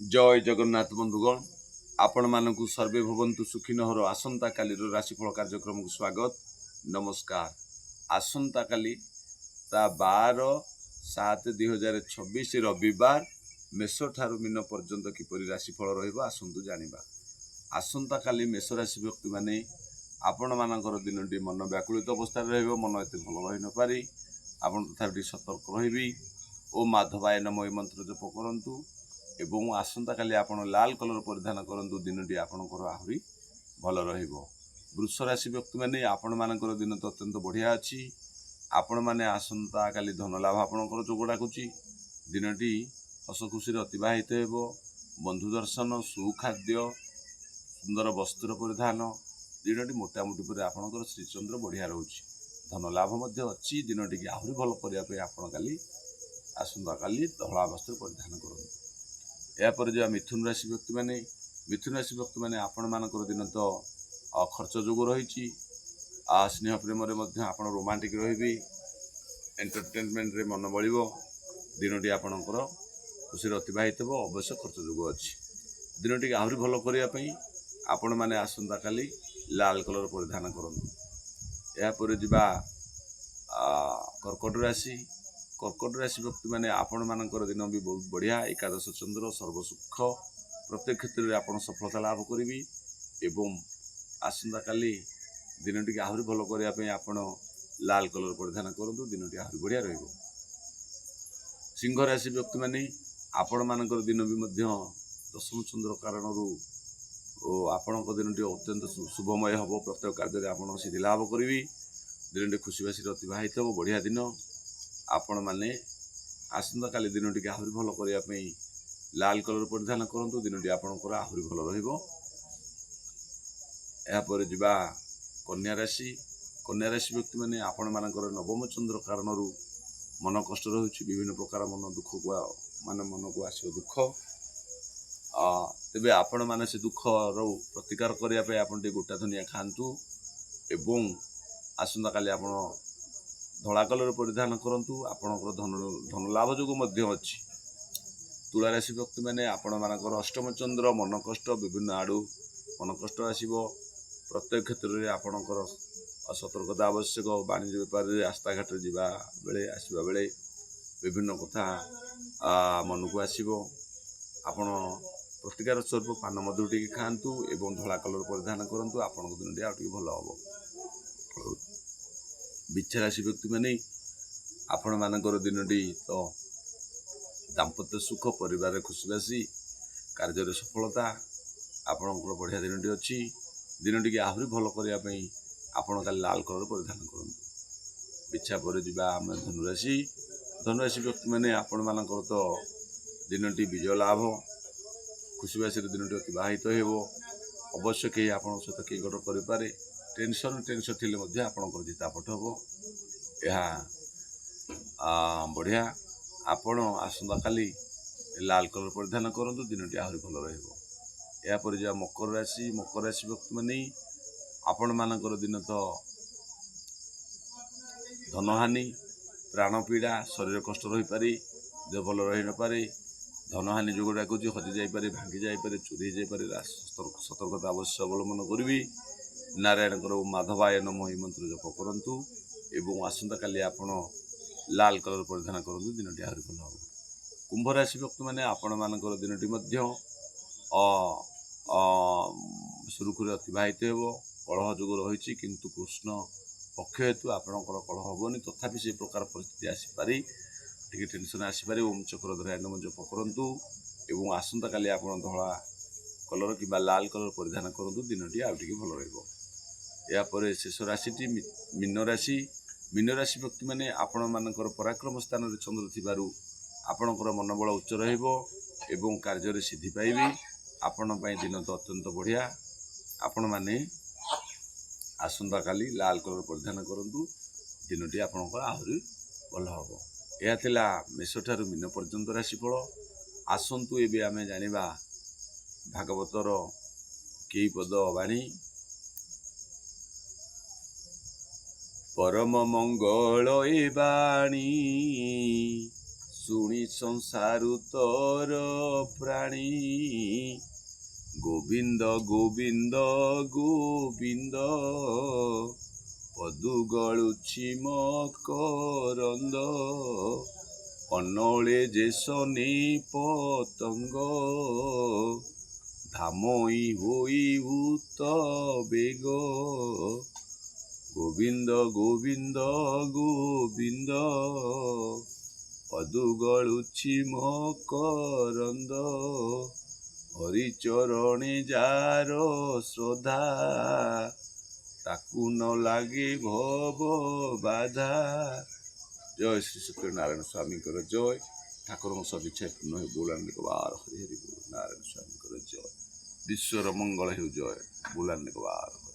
जय जगन्नाथ बंधुगण आपण मानकु सर्वे भवन्तु सुखिनहर आसंता कालीर राशिफल कार्यक्रम को स्वागत नमस्कार। आसंता काली ता 12/7/2026 रविवार मेष ठारू मीन पर्यंत किपरि राशिफल रहिबो आसंतु जानिबा। आसंता काली मेष राशि व्यक्ति माने आपण मानकर दिनटी मन व्याकुलित अवस्था रहिबो, मन एते भल रहि न पारि आपण तथापि सतर्क रहिबी ओ माधवाय नमः मंत्र जप करंतु एवं आसंता काली आपण लाल कलर परिधान करंतु दिनटी आपणकर आहुरी भल रहिबो। वृष राशि व्यक्ति माने आपण मानकर दिन तो अत्यंत बढ़िया अछि। आपण माने आसंता काली धन लाभ आपणकर जोग डाकुची। दिनटी हस खुशी अतिबाहित हेबो। बंधु दर्शन, सुखाद्य, सुंदर वस्त्र परिधान, दिनटी मोटामोटी पर आपणकर श्रीचंद्र बढ़िया रोची। धन लाभ मध्य अच्छी। दिनटी की आहुरी भल करिया पे आपण काली आसंता काली धला वस्त्र परिधान करंतु। यापर जो मिथुन राशि व्यक्ति माने आपण मानकर दिन तो खर्च जोग रही। स्नेह प्रेम आप रोमांटिक रही, एंटरटेनमेंट रे मन बड़ो। दिनटी आपणकर खुशी अतिबाहित हो। अवश्य खर्च जोग अच्छी। दिनटी आहरी भल करने आपण मैंने आसंता काली लाल कलर परिधान करंतु। यापर जा कर्कट राशि व्यक्ति माने आपण मानकर दिन भी बहुत बढ़िया। एकादश चंद्र सर्वसुख प्रत्येक क्षेत्र में आप सफलता लाभ करी एवं आसंता काली दिनटी आहरी भल करने आपण लाल कलर परिधान करंतु। दिनटी आहरी बढ़िया रहिबो। सिंह राशि व्यक्ति माने आपण मानकर दिन भी मध्य दशम चंद्र कारण आपण दिनटी अत्यंत शुभमय हम। प्रत्येक कार्य आप सिद्धि लाभ करी। दिनटी खुशीबासी अतिबाहित हो। बढ़िया दिन आपण माने आसंता काली दिनटी के आहरी भल करने लाल कलर परिधान करंतु। दिनटी आपणकर आहरी भल रहिबो। यापर जा कन्या राशि व्यक्ति माने आपण मानकर नवम चंद्र कारण मन कष्ट रही। विभिन्न प्रकार मन दुख को माने मन को आसो दुख। तेबे आपण माने से दुख रो प्रतिकार करिया पे आपण टे गोटा धनिया खांतु एवं आसंता काली आपण धला कलर परिधान करंतु। आपणकर धन लाभ जोग मध्य अच्छी। तुला राशि व्यक्ति माने आपण मानकर अष्टम चंद्र मन कष्ट विभिन्न आड़ू मन कष्ट आसो। प्रत्येक क्षेत्र में आपणकर सतर्कता आवश्यक। वाणिज्य व्यापार रास्ता घाट जा बेले आसवा बेले विभिन्न कथा मन को आसो। आपण प्रतिकार स्वरूप पान मधुर टी खातु एवं धला कलर परिधान करंतु। आपण दिन आगे भल हम। बिच्छा राशि व्यक्ति माने आपण मानकर दिनटी तो दाम्पत्य सुख, परिवार खुशीबासी, कार्य सफलता आपणकर बढ़िया दिनटी अच्छी। दिनटी की आहरी भल करने आपण काली लाल कलर परिधान करंतु। बिच्छा पर जा आम धनुराशि व्यक्ति माने आपण मानकर तो दिनटी विजय लाभ खुशीबासी दिनटी अतिबाहित हो। अवश्य कहीं आपण सहित कई गठ करें। टेंशन थिले आपणकर जितापट हम। यह बढ़िया। आपण आसंता काली लाल कलर परिधान करंतु। दिनटी आहरी भल रहिबो। यापर जा मकर राशि व्यक्ति माने आपण मानकर दिन तो धनहानि, प्राण पीड़ा, शरीर कष्ट रही पारे, देह भल रही न पारे, धनहानि जोग डाकुची, हजि जाइपारे, भांगी जाइपारे, चोरी जाइपारे। सतर्कता अवश्य अवलंबन करी। नारायण माधवाय नमः मंत्र जप करंतु एवं आसंता काली आपण लाल कलर परिधान करंतु। दिनटी आहरी भल हम। कुंभ राशि व्यक्ति माने आपण मानकर दिनटी मध्य सुरुखुरी अतिबाहित हो। कलह जोग रही किंतु कृष्ण पक्ष हेतु आपणकर कलह हेनी। तथापि से प्रकार परिस्थिति आसीपारी टी टेंशन आसीपारे। ओम चक्रधराय नमः जप करंतु एवं आसंता काली आपण धला कलर कि लाल कलर परिधान करंतु। दिनटी आउ टिके भल रहिबो। यापर शेष राशि मीन राशि व्यक्ति माने आपण मानकर पराक्रम स्थान रे चंद्र थिबारु आपणकर मनोबल उच्च रहिबो एवं कार्य सिद्धि पाइबे। आपण दिन तो अत्यंत बढ़िया। आपण माने आसंता काली लाल कलर परिधान करंतु। दिनटी आपणकर आहरी भल हम। यह थिला मेष ठारू मीन पर्यंत राशिफल। आसंतु एबे आमे जानिबा भागवतर कई पद वाणी। परम मंगल ए बाणी ଶୁଣି ସଂସାରୁ ତୋର ପ୍ରାଣୀ ଗୋବିନ୍ଦ ଗୋବିନ୍ଦ ଗୋବିନ୍ଦ ପଦୁ ଗଳୁଛି ମକରନ୍ଦ ଅନଳେ ଯେ ଶନି ପତଙ୍ଗ ଧାମଇ ହୋଇ ଭୂତ ବେଗ ଗୋବିନ୍ଦ ଗୋବିନ୍ଦ ଗୋବିନ୍ଦ ପଦୁ ଗଳୁଛି ମକରନ୍ଦ ହରିଚରଣେ ଯାର ଶ୍ରଦ୍ଧା ତାକୁ ନ ଲାଗେ ଭବ ବାଧା। ଜୟ ଶ୍ରୀ ସତ୍ୟନାରାୟଣ ସ୍ୱାମୀଙ୍କର ଜୟ। ଠାକୁରଙ୍କ ସଦିଚ୍ଛା ପୂର୍ଣ୍ଣ ହେଉ। ବୁଲାଣ୍ଡିକ ବାର ହରି ହରି ବୋଲ। ନାରାୟଣ ସ୍ୱାମୀଙ୍କର ଜୟ। ବିଶ୍ୱର ମଙ୍ଗଳ ହେଉ। ଜୟ ବୁଲାଣ୍ଡିକ ବାର।